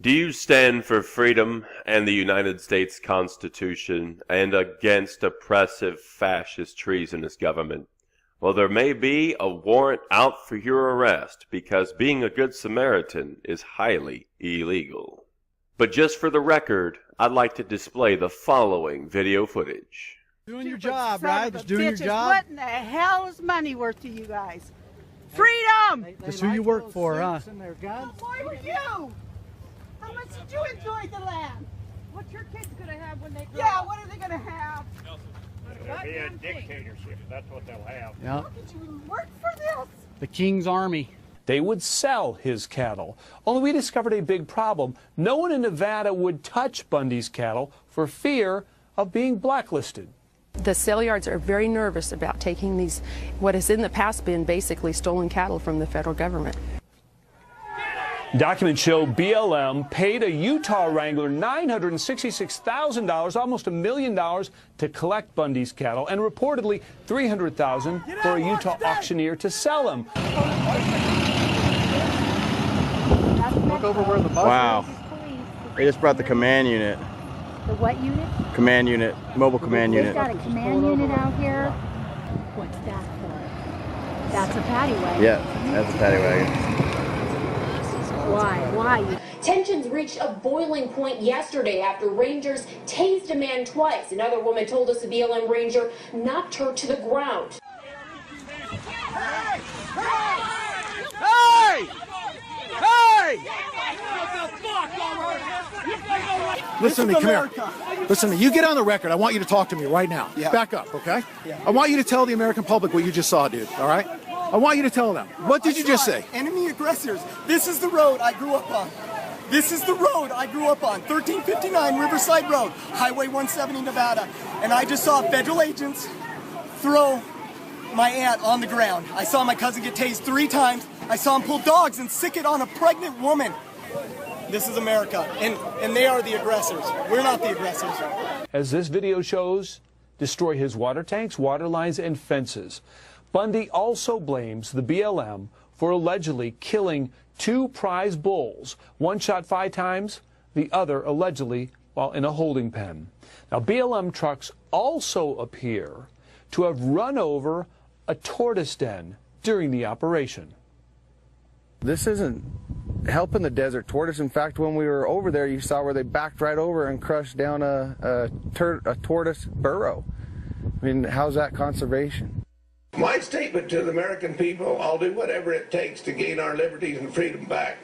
Do you stand for freedom and the United States Constitution and against oppressive, fascist, treasonous government? Well, there may be a warrant out for your arrest because being a good Samaritan is highly illegal. But just for the record, I'd like to display the following video footage. Doing your job, right? Just doing your job. What in the hell is money worth to you guys? Freedom! That's who you work for, huh? Why were you? How much did you enjoy the land? What's your kids gonna have when they grow Yeah, up? what are they gonna have? It'll be a dictatorship. That's what they'll have. Yeah. How did you work for this? The King's Army. They would sell his cattle. Only we discovered a big problem. No one in Nevada would touch Bundy's cattle for fear of being blacklisted. The sale yards are very nervous about taking these, what has in the past been basically stolen cattle from the federal government. Documents show BLM paid a Utah wrangler $966,000, almost $1 million, to collect Bundy's cattle, and reportedly $300,000 for a Utah auctioneer to sell them. Look over where the bus Wow. They just brought the command unit. The what unit? Command unit. Mobile command unit. We've got a command unit out here. What's that for? That's a paddy wagon. Yeah, that's a paddy wagon. Why? Tensions reached a boiling point yesterday after rangers tased a man twice. Another woman told us a BLM ranger knocked her to the ground. Hey! Hey! Hey! Listen to me, come here. Listen to me. You get on the record. I want you to talk to me right now. Yeah. Back up, okay? Yeah. I want you to tell the American public what you just saw, dude, all right? I want you to tell them. What did you just say? Enemy aggressors. This is the road I grew up on. This is the road I grew up on. 1359 Riverside Road, Highway 170, Nevada. And I just saw federal agents throw my aunt on the ground. I saw my cousin get tased 3 times. I saw him pull dogs and sick it on a pregnant woman. This is America, and they are the aggressors. We're not the aggressors. As this video shows, destroy his water tanks, water lines, and fences. Bundy also blames the BLM for allegedly killing 2 prize bulls. One shot 5 times, the other allegedly while in a holding pen. Now, BLM trucks also appear to have run over a tortoise den during the operation. This isn't helping the desert tortoise. In fact, when we were over there, you saw where they backed right over and crushed down a tortoise burrow. I mean, how's that conservation? My statement to the American people, I'll do whatever it takes to gain our liberties and freedom back.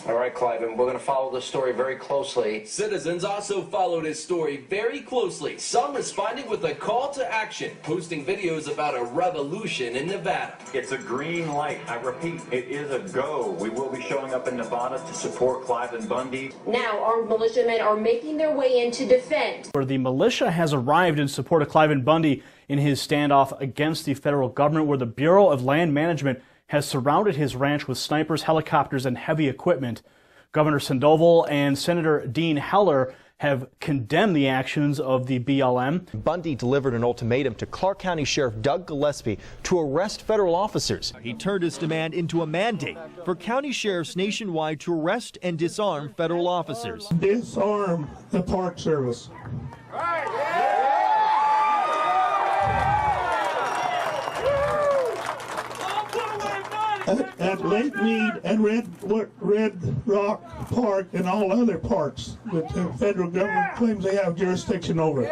All right, Clive, and we're going to follow this story very closely. Citizens also followed his story very closely, some responding with a call to action, posting videos about a revolution in Nevada. It's a green light. I repeat, it is a go. We will be showing up in Nevada to support Clive and Bundy. Now, armed militiamen are making their way in to defend. Where the militia has arrived in support of Clive and Bundy in his standoff against the federal government, where the Bureau of Land Management has surrounded his ranch with snipers, helicopters, and heavy equipment. Governor Sandoval and Senator Dean Heller have condemned the actions of the BLM. Bundy delivered an ultimatum to Clark County Sheriff Doug Gillespie to arrest federal officers. He turned his demand into a mandate for county sheriffs nationwide to arrest and disarm federal officers. Disarm the Park Service. At Lake Mead and Red Rock Park and all other parks that the federal government claims they have jurisdiction over.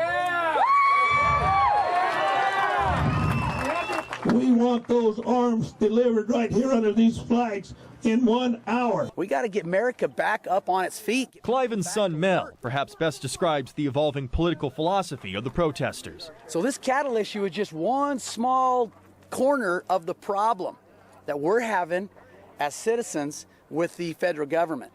We want those arms delivered right here under these flags in 1 hour. We got to get America back up on its feet. Cliven's son Mel perhaps best describes the evolving political philosophy of the protesters. So this cattle issue is just one small corner of the problem that we're having as citizens with the federal government.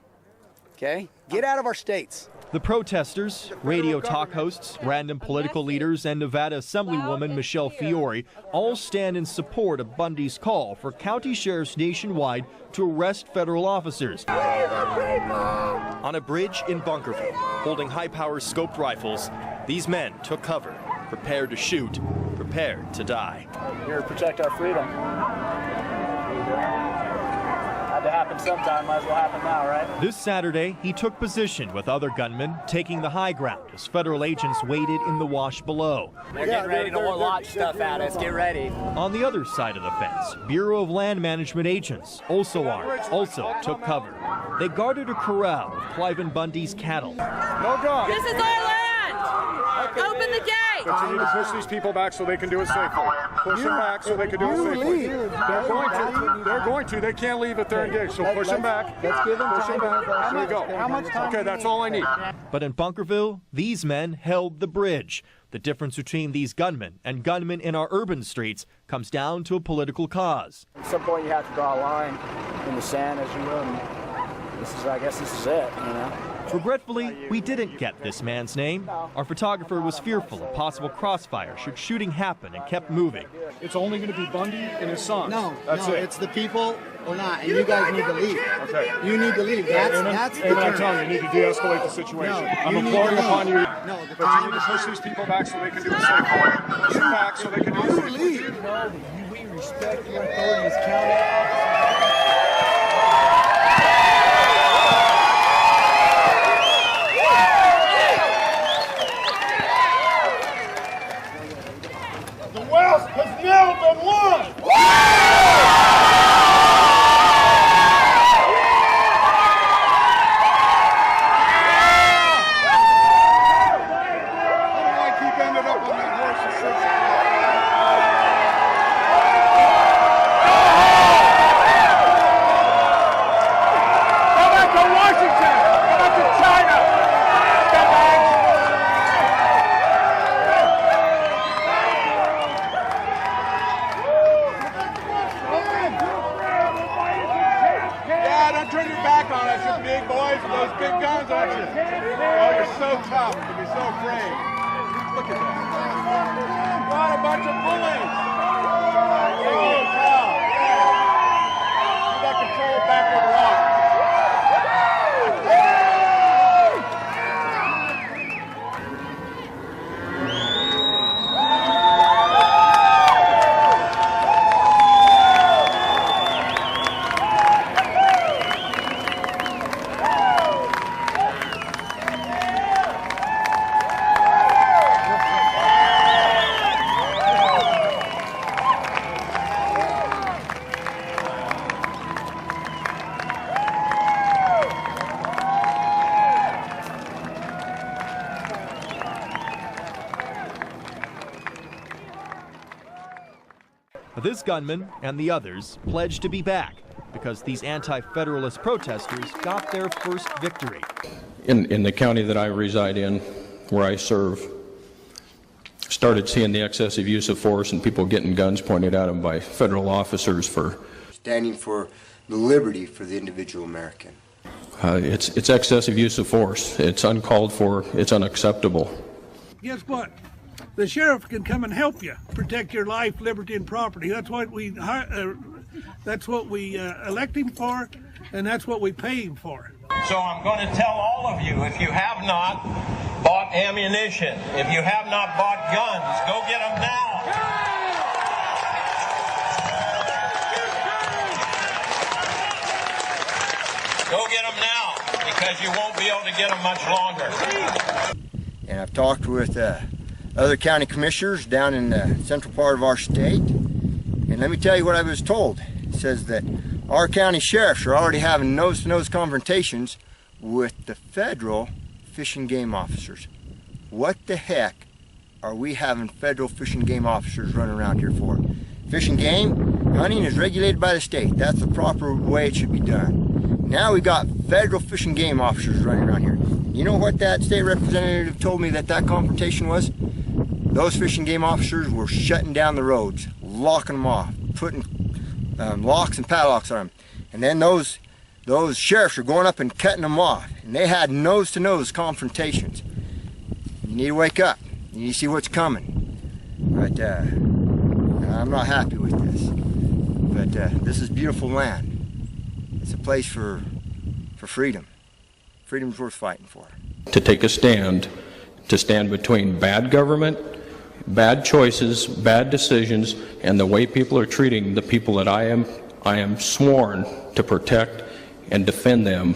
Okay? Get out of our states. The protesters, radio talk hosts, random political leaders, and Nevada Assemblywoman Michelle Fiore all stand in support of Bundy's call for county sheriffs nationwide to arrest federal officers. On a bridge in Bunkerville, holding high-power scoped rifles, these men took cover, prepared to shoot, prepared to die. Here to protect our freedom. to happen sometime. Might as well happen now, right? This Saturday, he took position with other gunmen, taking the high ground as federal agents waited in the wash below. They're getting ready to launch stuff at us. Get ready. On the other side of the fence, Bureau of Land Management agents, also armed, also took cover. They guarded a corral of Cliven Bundy's cattle. No guns. This is our land. Open the gate. But you need to push these people back so they can do it safely. Push them back so they can do it safely. They're going to. They're going to. They can't leave if they're engaged. So push them back. Let's give them push them back. There you go. How much time? Okay, that's all I need. But in Bunkerville, these men held the bridge. The difference between these gunmen and gunmen in our urban streets comes down to a political cause. At some point, you have to draw a line in the sand, as you will. And I guess this is it, you know. Regretfully, we didn't get this man's name. Our photographer was fearful of possible crossfire should shooting happen and kept moving. It's only going to be Bundy and his son. That's it. It's the people or not, and you guys need to leave. Okay. You need to leave. That's the I'm telling you, you need to de-escalate the situation. I'm imploring upon you. No, but you need to push these people back so they can do it safely. Push them back so they can do it safely. You know, we respect your authority as county officers. Has now been won! I keep ended up on that horse. Go back to Washington! Go back to China! Turn your back on us, you big boys with those big guns, aren't you? Oh, you're so tough. You're so afraid. Look at that. What a bunch of bullies. Oh, wow. Yeah. You got control back over rock. This gunman and the others pledged to be back because these anti-federalist protesters got their first victory. In the county that I reside in, where I serve, started seeing the excessive use of force and people getting guns pointed at them by federal officers for standing for the liberty for the individual American. It's excessive use of force. It's uncalled for. It's unacceptable. Guess what? The sheriff can come and help you protect your life, liberty, and property. That's what we elect him for, and that's what we pay him for. So I'm going to tell all of you, if you have not bought ammunition, if you have not bought guns, go get them now. Go get them now, because you won't be able to get them much longer. And I've talked with other county commissioners down in the central part of our state, and let me tell you what I was told. It says that our county sheriffs are already having nose-to-nose confrontations with the federal fish and game officers. What the heck are we having federal fish and game officers running around here for? Fish and game, hunting is regulated by the state. That's the proper way it should be done. Now we got federal fish and game officers running around here. You know what that state representative told me that confrontation was? Those fish and game officers were shutting down the roads, locking them off, putting locks and padlocks on them. And then those sheriffs are going up and cutting them off. And they had nose-to-nose confrontations. You need to wake up. You need to see what's coming. But I'm not happy with this. But this is beautiful land. It's a place for freedom. Freedom's worth fighting for. To take a stand, to stand between bad government, bad choices, bad decisions, and the way people are treating the people that I am I am sworn to protect and defend them,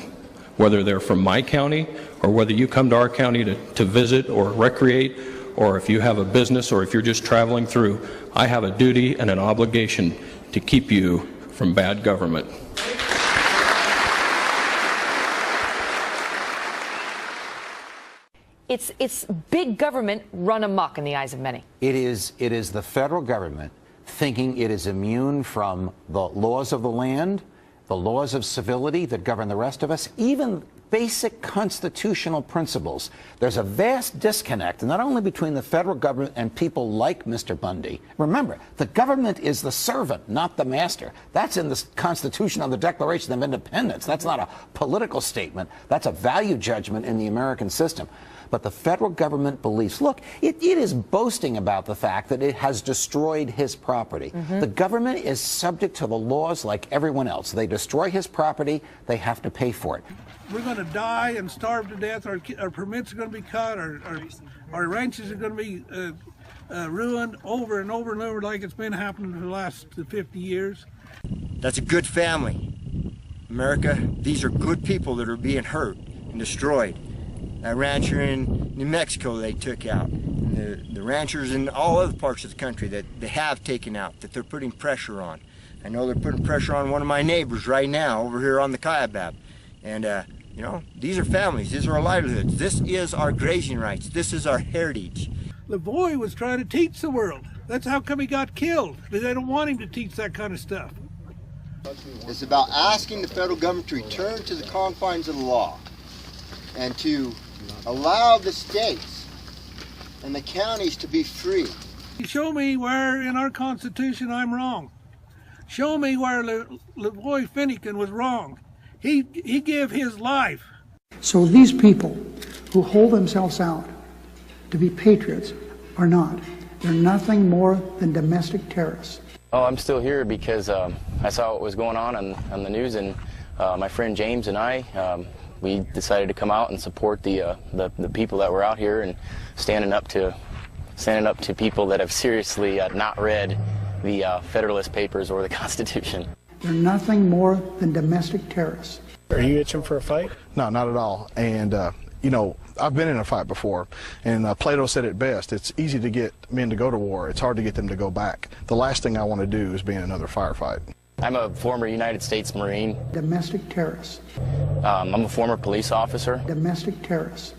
whether they're from my county or whether you come to our county to visit or recreate, or if you have a business or if you're just traveling through. I have a duty and an obligation to keep you from bad government. It's big government run amok in the eyes of many. It is the federal government thinking it is immune from the laws of the land, the laws of civility that govern the rest of us, even basic constitutional principles. There's a vast disconnect, not only between the federal government and people like Mr. Bundy. Remember, the government is the servant, not the master. That's in the Constitution of the Declaration of Independence. That's not a political statement. That's a value judgment in the American system. But the federal government believes, look, it is boasting about the fact that it has destroyed his property. The government is subject to the laws like everyone else. They destroy his property, they have to pay for it. We're going to die and starve to death. Our permits are going to be cut. Our ranches are going to be ruined over and over and over like it's been happening for the last 50 years. That's a good family. America, these are good people that are being hurt and destroyed. That rancher in New Mexico they took out. And the ranchers in all other parts of the country that they have taken out, that they're putting pressure on. I know they're putting pressure on one of my neighbors right now over here on the Kaibab. And, you know, these are families. These are our livelihoods. This is our grazing rights. This is our heritage. Lavoie was trying to teach the world. That's how come he got killed. But they don't want him to teach that kind of stuff. It's about asking the federal government to return to the confines of the law and to allow the states and the counties to be free. Show me where in our Constitution I'm wrong. Show me where Lavoie Finneycombe was wrong. He gave his life. So these people who hold themselves out to be patriots are not. They're nothing more than domestic terrorists. Oh, I'm still here because I saw what was going on the news, and my friend James and I, we decided to come out and support the people that were out here and standing up to people that have seriously not read the Federalist Papers or the Constitution. They're nothing more than domestic terrorists. Are you itching for a fight? No, not at all. And, you know, I've been in a fight before, and Plato said it best. It's easy to get men to go to war. It's hard to get them to go back. The last thing I want to do is be in another firefight. I'm a former United States Marine. Domestic terrorists. I'm a former police officer. Domestic terrorists.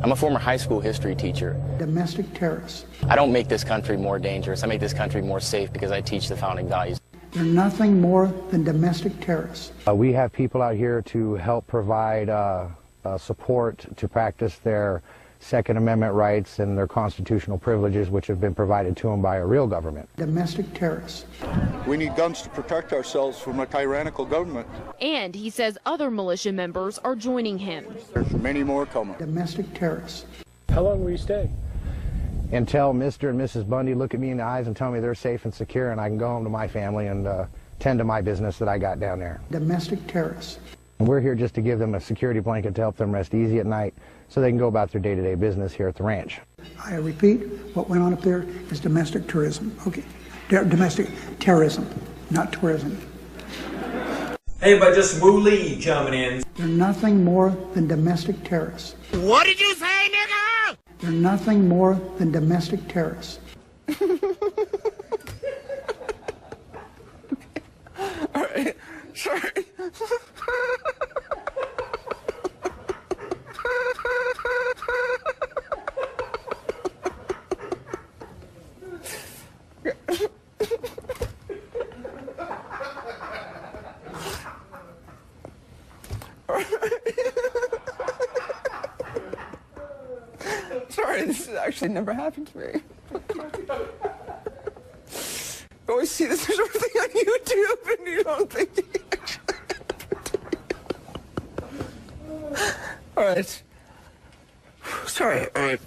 I'm a former high school history teacher. Domestic terrorists. I don't make this country more dangerous. I make this country more safe because I teach the founding values. They're nothing more than domestic terrorists. We have people out here to help provide support to practice their Second Amendment rights and their constitutional privileges, which have been provided to them by a real government. Domestic terrorists. We need guns to protect ourselves from a tyrannical government. And he says other militia members are joining him. There's many more coming. Domestic terrorists. How long will you stay? Until Mr. and Mrs. Bundy look at me in the eyes and tell me they're safe and secure and I can go home to my family and tend to my business that I got down there. Domestic terrorists. And we're here just to give them a security blanket to help them rest easy at night so they can go about their day-to-day business here at the ranch. I repeat, what went on up there is domestic tourism. Okay, domestic terrorism, not tourism. Hey, but just Wu Lee coming in. They're nothing more than domestic terrorists. What did you say, nigga? They're nothing more than domestic terrorists. All right, sorry. Sorry, this has actually never happened to me. You always see this sort of thing on YouTube and you don't think it actually happened to me. All right. Sorry, all right.